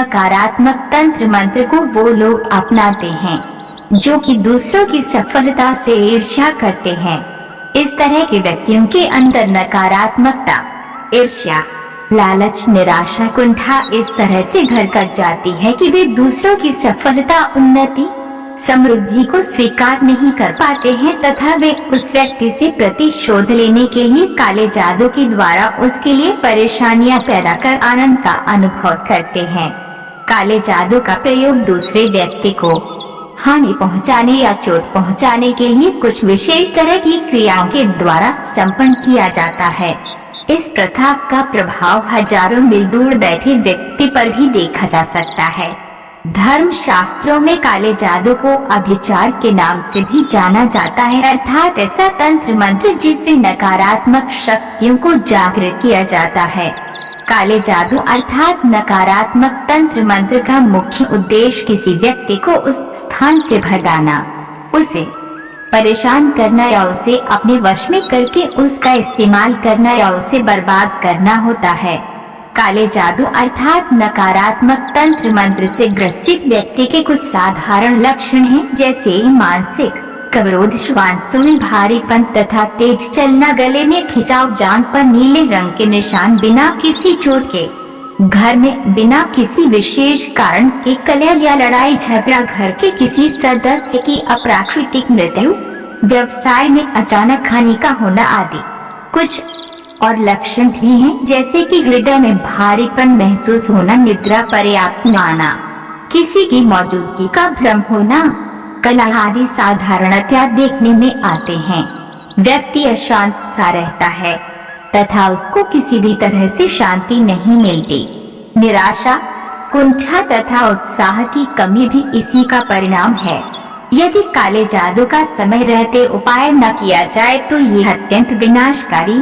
नकारात्मक तंत्र मंत्र को वो लोग अपनाते हैं जो कि दूसरों की सफलता से ईर्ष्या करते हैं। इस तरह के व्यक्तियों के अंदर नकारात्मकता, ईर्ष्या, लालच, निराशा, कुंठा इस तरह से घर कर जाती है कि वे दूसरों की सफलता, उन्नति, समृद्धि को स्वीकार नहीं कर पाते हैं तथा वे उस व्यक्ति से प्रतिशोध लेने के लिए काले जादू के द्वारा उसके लिए परेशानियां पैदा कर आनंद का अनुभव करते हैं। काले जादू का प्रयोग दूसरे व्यक्ति को हानि पहुंचाने या चोट पहुंचाने के लिए कुछ विशेष तरह की क्रियाओं के द्वारा संपन्न किया जाता है। इस प्रथा का प्रभाव हजारों मील दूर बैठे व्यक्ति पर भी देखा जा सकता है। धर्म शास्त्रों में काले जादू को अभिचार के नाम से भी जाना जाता है, अर्थात ऐसा तंत्र मंत्र जिससे नकारात्मक शक्तियों को जागृत किया जाता है। काले जादू अर्थात नकारात्मक तंत्र मंत्र का मुख्य उद्देश्य किसी व्यक्ति को उस स्थान से भगाना, उसे परेशान करना या उसे अपने वश में करके उसका इस्तेमाल करना या उसे बर्बाद करना होता है। काले जादू अर्थात नकारात्मक तंत्र मंत्र से ग्रसित व्यक्ति के कुछ साधारण लक्षण हैं, जैसे मानसिक क्रोध, श्वासों में भारीपन तथा तेज चलना, गले में खिंचाव, जांघ पर नीले रंग के निशान, बिना किसी चोट के घर में बिना किसी विशेष कारण के कलह या लड़ाई झगड़ा, घर के किसी सदस्य की अप्राकृतिक मृत्यु, व्यवसाय में अचानक हानि का होना आदि। कुछ और लक्षण भी हैं, जैसे कि हृदय में भारीपन महसूस होना, निद्रा पर्याप्त न आना, किसी की मौजूदगी का भ्रम होना, कलह आदि साधारणतया देखने में आते हैं। व्यक्ति अशांत सा रहता है तथा उसको किसी भी तरह से शांति नहीं मिलती। निराशा, कुंठा तथा उत्साह की कमी भी इसी का परिणाम है। यदि काले जादू का समय रहते उपाय न किया जाए तो यह अत्यंत विनाशकारी,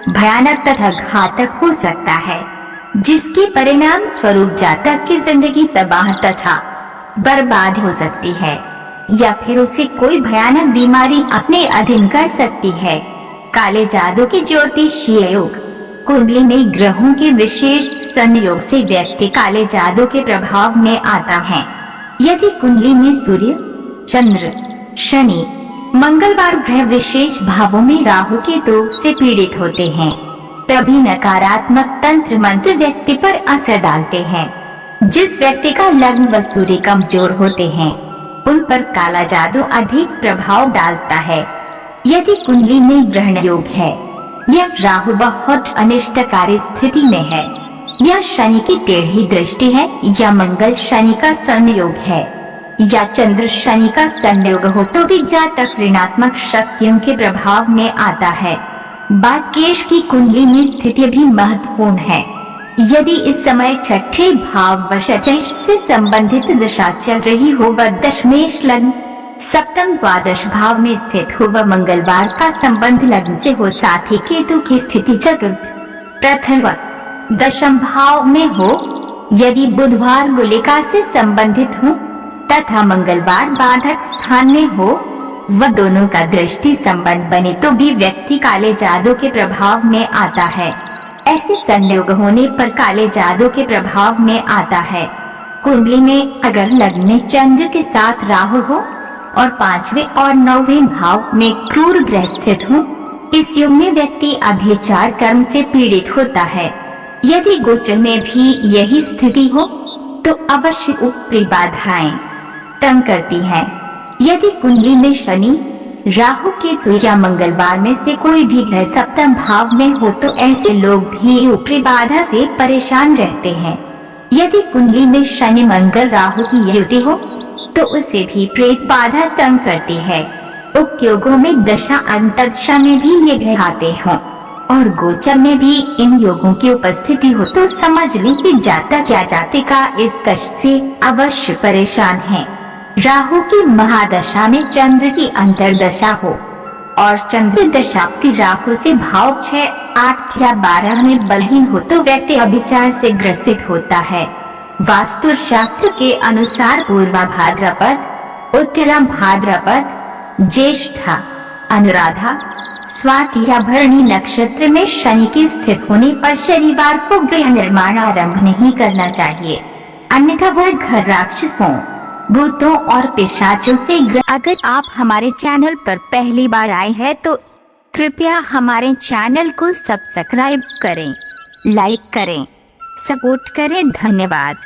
भयानक तथा घातक हो सकता है, जिसके परिणाम स्वरूप जातक की जिंदगी तबाह तथा बर्बाद हो सकती है या फिर उसे कोई भयानक बीमारी अपने अधीन कर सकती है। काले जादू के ज्योतिषीय योग, कुंडली में ग्रहों के विशेष संयोग से व्यक्ति काले जादू के प्रभाव में आता है। यदि कुंडली में सूर्य, चंद्र, शनि, मंगलवार ग्रह विशेष भावों में राहु केतु से पीड़ित होते हैं, तभी नकारात्मक तंत्र मंत्र व्यक्ति पर असर डालते हैं। जिस व्यक्ति का लग्न व सूर्य कमजोर होते हैं, उन पर काला जादू अधिक प्रभाव डालता है। यदि कुंडली में ग्रहण योग है, या राहु बहुत अनिष्टकारी स्थिति में है, या शनि की टेढ़ी दृष्टि है, या मंगल शनि का संयोग है, या चंद्र शनि का संयोग हो तो भी जातक ऋणात्मक शक्तियों के प्रभाव में आता है। बात केश की कुंडली में स्थिति भी महत्वपूर्ण है। यदि इस समय छठे भाव व शचेश से संबंधित दशा चल रही हो व दशमेश लग्न, सप्तम द्वादश भाव में स्थित हो व मंगलवार का संबंध लग्न से हो, साथ ही केतु की स्थिति चतुर्थ, प्रथम व दशम भाव में हो, यदि बुधवार गुलिका से संबंधित हो तथा मंगलवार बाधक स्थान में हो व दोनों का दृष्टि संबंध बने तो भी व्यक्ति काले जादू के प्रभाव में आता है। ऐसे संयोग होने पर काले जादू के प्रभाव में आता है। कुंडली में अगर लग्न में चंद्र के साथ राहु हो और 5वें और 9वें भाव में क्रूर ग्रह स्थित हो, इस युग में व्यक्ति अभिचार कर्म से पीड़ित होता है। यदि गोचर में भी यही स्थिति हो तो अवश्य ऊपरी बाधाएं तंग करती हैं। यदि कुंडली में शनि, राहु, केतु या मंगलवार में से कोई भी ग्रह सप्तम भाव में हो तो ऐसे लोग भी ऊपरी बाधा से परेशान रहते हैं। यदि कुंडली में शनि, मंगल, राहु की युति हो तो उसे भी प्रेत बाधा तंग करती है। उक्त योगों में दशा अंतर्दशा में भी ये ग्रह आते हों और गोचर में भी इन योगों की उपस्थिति हो तो समझ लें कि जातक या जातिका इस कष्ट से अवश्य परेशान है। राहु की महादशा में चंद्र की अंतर्दशा हो और चंद्र दशा की राहु से भाव 6, 8 या 12 में बलहीन हो तो व्यक्ति अभिचार से ग्रसित होता है। वास्तु शास्त्र के अनुसार पूर्वा भाद्रपद, उत्तरा भाद्रपद, ज्येष्ठा, अनुराधा, स्वाति या भरणी नक्षत्र में शनि की स्थित होने पर शनिवार को गृह निर्माण आरंभ नहीं करना चाहिए। अन्यथा वह घर राक्षसों, भूतों और पिशाचों से अगर आप हमारे चैनल पर पहली बार आए हैं तो कृपया हमारे चैनल को सब्सक्राइब करें, लाइक करें, सपोर्ट करें। धन्यवाद।